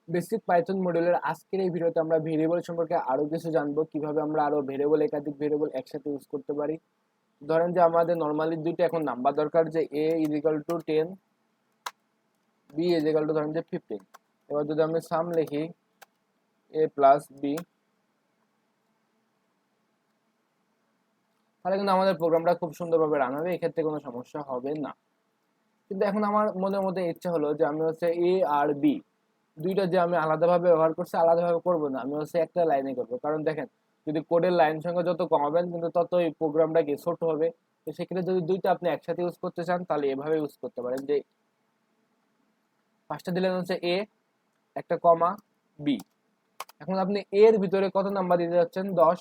Basic Python মডিউলের আজকের এই ভিডিওতে আমরা ভেরিয়েবল সম্পর্কে আরো কিছু জানবো, কিভাবে আমরা আরো ভেরিয়েবল, একাধিক ভেরিয়েবল একসাথে ইউজ করতে পারি। ধরেন যে আমাদের নর্মালি দুইটা এখন নাম্বার দরকার, যে a is equal to 10, b is equal to ধরেন যে 15। এবার যদি আমি সাম লিখি a প্লাস b, তাহলে কিন্তু আমাদের প্রোগ্রামটা খুব সুন্দরভাবে রান হবে, এক্ষেত্রে কোনো সমস্যা হবে না। কিন্তু এখন আমার মনের মধ্যে ইচ্ছা হলো যে আমি হচ্ছে এ আর বি দুইটা যে আমি আলাদাভাবে ব্যবহার করছি, আলাদাভাবে করব না, আমি হচ্ছে একটা লাইনে করব। কারণ দেখেন, যদি কোডের লাইন সংখ্যা যত কমাবেন কিন্তু ততই প্রোগ্রামটা কি ছোট হবে। তো সেক্ষেত্রে যদি দুইটা আপনি একসাথে ইউজ করতে চান তাহলে এভাবে ইউজ করতে পারেন, যে ফার্স্টে দিলেন হচ্ছে এ, একটা কমা, বি। এখন আপনি এ এর ভিতরে কত নাম্বার দিতে যাচ্ছেন? 10।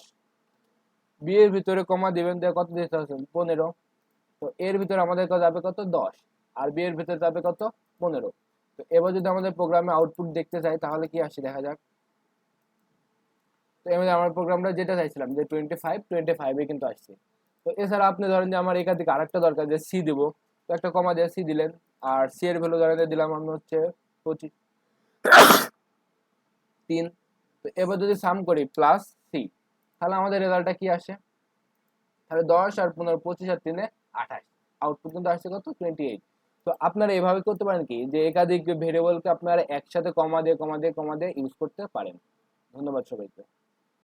বি এর ভিতরে কমা দিবেন, দিয়ে কত দিতে যাচ্ছেন? 15। তো এর ভিতরে আমাদের যাবে কত? 10। আর বি এর ভিতরে যাবে কত? 15। তো এবার যদি আমাদের প্রোগ্রামে আউটপুট দেখতে চাই তাহলে কি আসে দেখা যাক। তো এবার আমার প্রোগ্রামটা যেটা চাইছিলাম যে 25 কিন্তু আসছে। তো এছাড়া আপনি ধরেন যে আমার একাধিক আরেকটা দরকার, যে সি দিব, তো একটা কমা দিয়ে সি দিলেন। আর সি এর ভ্যালু ধরেন যে দিলাম আমি হচ্ছে 3। তো এবার যদি সাম করি প্লাস সি, তাহলে আমাদের রেজাল্টটা কি আসে? তাহলে 10 আর 15, 25 আর 3 28, আউটপুট কিন্তু আসছে কত? 28। তো আপনারা এভাবে করতে পারেন কি, যে একাধিক ভেরিয়েবলকে আপনারা একসাথে কমা দিয়ে কমা দিয়ে কমা দিয়ে ইউজ করতে পারেন। ধন্যবাদ সবাইকে।